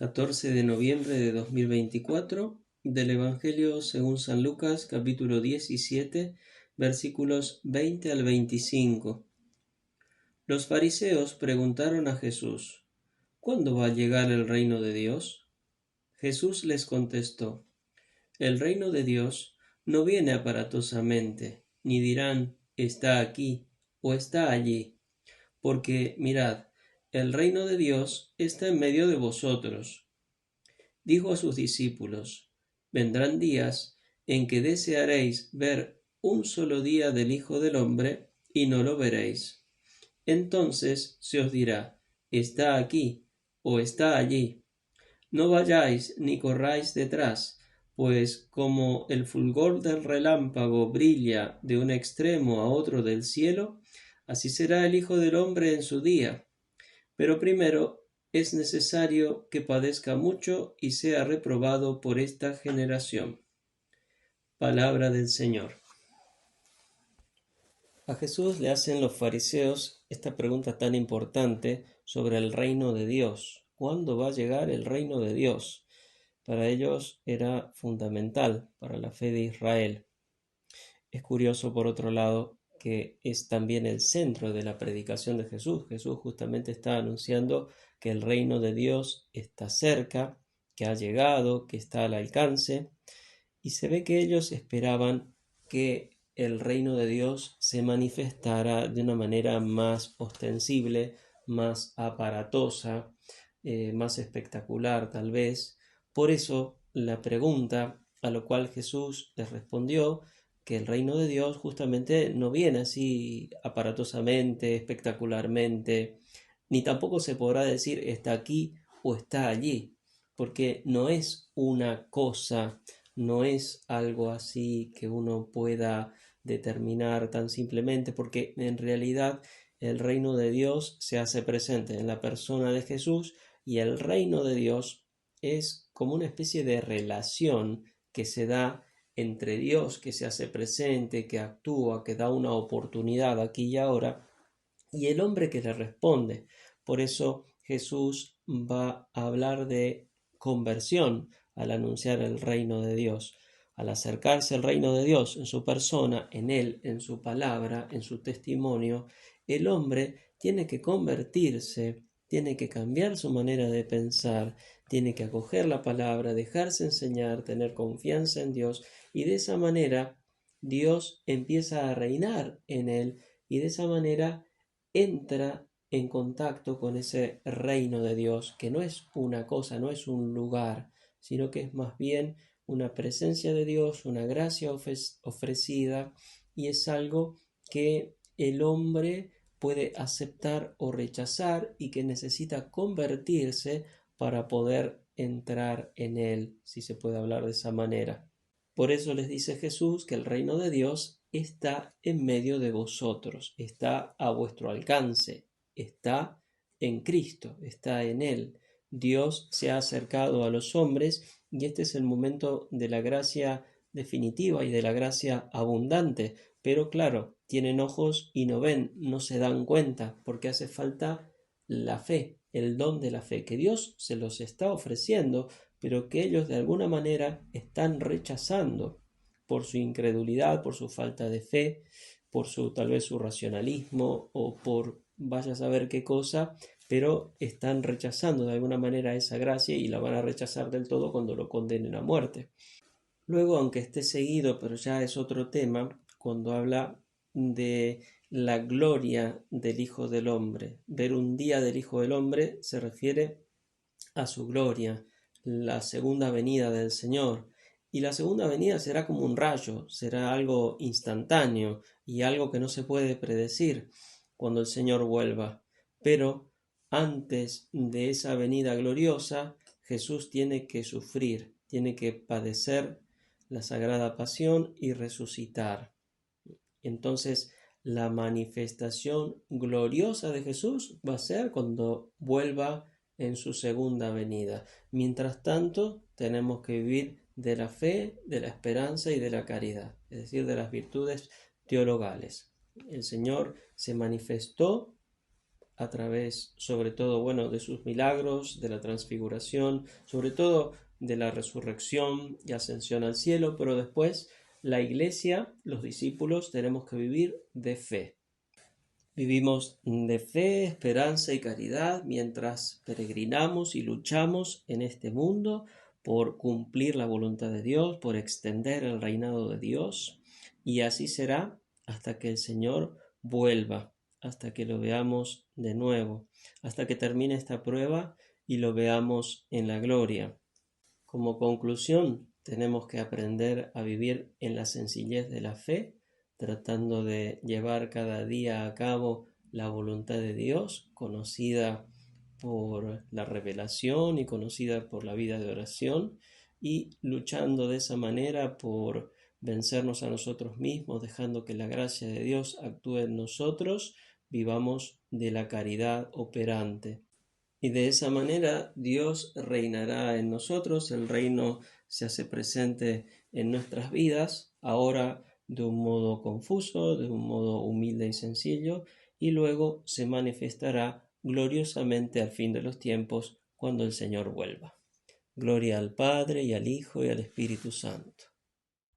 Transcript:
14 de noviembre de 2024, del Evangelio según San Lucas, capítulo 17, versículos 20 al 25. Los fariseos preguntaron a Jesús: ¿Cuándo va a llegar el reino de Dios? Jesús les contestó: El reino de Dios no viene aparatosamente, ni dirán está aquí o está allí, porque mirad, el reino de Dios está en medio de vosotros. Dijo a sus discípulos: Vendrán días en que desearéis ver un solo día del Hijo del Hombre, y no lo veréis. Entonces se os dirá: está aquí o está allí. No vayáis ni corráis detrás, pues como el fulgor del relámpago brilla de un extremo a otro del cielo, así será el Hijo del Hombre en su día. Pero primero es necesario que padezca mucho y sea reprobado por esta generación. Palabra del Señor. A Jesús le hacen los fariseos esta pregunta tan importante sobre el reino de Dios. ¿Cuándo va a llegar el reino de Dios? Para ellos era fundamental para la fe de Israel. Es curioso, por otro lado, que es también el centro de la predicación de Jesús. Jesús justamente está anunciando que el reino de Dios está cerca, que ha llegado, que está al alcance, y se ve que ellos esperaban que el reino de Dios se manifestara de una manera más ostensible, más aparatosa, más espectacular tal vez. Por eso la pregunta a lo cual Jesús les respondió que el reino de Dios justamente no viene así aparatosamente, espectacularmente, ni tampoco se podrá decir está aquí o está allí, porque no es una cosa, no es algo así que uno pueda determinar tan simplemente, porque en realidad el reino de Dios se hace presente en la persona de Jesús, y el reino de Dios es como una especie de relación que se da entre Dios, que se hace presente, que actúa, que da una oportunidad aquí y ahora, y el hombre que le responde. Por eso Jesús va a hablar de conversión al anunciar el reino de Dios. Al acercarse al reino de Dios en su persona, en él, en su palabra, en su testimonio, el hombre tiene que convertirse, tiene que cambiar su manera de pensar, tiene que acoger la palabra, dejarse enseñar, tener confianza en Dios, y de esa manera Dios empieza a reinar en él, y de esa manera entra en contacto con ese reino de Dios, que no es una cosa, no es un lugar, sino que es más bien una presencia de Dios, una gracia ofrecida, y es algo que el hombre puede aceptar o rechazar, y que necesita convertirse para poder entrar en él, si se puede hablar de esa manera. Por eso les dice Jesús que el reino de Dios está en medio de vosotros, está a vuestro alcance, está en Cristo, está en Él. Dios se ha acercado a los hombres, y este es el momento de la gracia definitiva y de la gracia abundante. Pero claro, tienen ojos y no ven, no se dan cuenta, porque hace falta la fe, el don de la fe, que Dios se los está ofreciendo, pero que ellos de alguna manera están rechazando por su incredulidad, por su falta de fe, por su tal vez su racionalismo, o por vaya a saber qué cosa, pero están rechazando de alguna manera esa gracia, y la van a rechazar del todo cuando lo condenen a muerte. Luego, aunque esté seguido, pero ya es otro tema, cuando habla de la gloria del Hijo del Hombre. Ver un día del Hijo del Hombre se refiere a su gloria, la segunda venida del Señor. Y la segunda venida será como un rayo, será algo instantáneo y algo que no se puede predecir cuando el Señor vuelva. Pero antes de esa venida gloriosa, Jesús tiene que sufrir, tiene que padecer la sagrada pasión y resucitar. Entonces, la manifestación gloriosa de Jesús va a ser cuando vuelva en su segunda venida. Mientras tanto, tenemos que vivir de la fe, de la esperanza y de la caridad, es decir, de las virtudes teologales. El Señor se manifestó a través, sobre todo, bueno, de sus milagros, de la transfiguración, sobre todo de la resurrección y ascensión al cielo, pero después la iglesia, los discípulos, tenemos que vivir de fe. Vivimos de fe, esperanza y caridad mientras peregrinamos y luchamos en este mundo por cumplir la voluntad de Dios, por extender el reinado de Dios, y así será hasta que el Señor vuelva, hasta que lo veamos de nuevo, hasta que termine esta prueba y lo veamos en la gloria. Como conclusión, tenemos que aprender a vivir en la sencillez de la fe, tratando de llevar cada día a cabo la voluntad de Dios, conocida por la revelación y conocida por la vida de oración, y luchando de esa manera por vencernos a nosotros mismos, dejando que la gracia de Dios actúe en nosotros, vivamos de la caridad operante. Y de esa manera Dios reinará en nosotros, el reino se hace presente en nuestras vidas, ahora de un modo confuso, de un modo humilde y sencillo, y luego se manifestará gloriosamente al fin de los tiempos cuando el Señor vuelva. Gloria al Padre y al Hijo y al Espíritu Santo.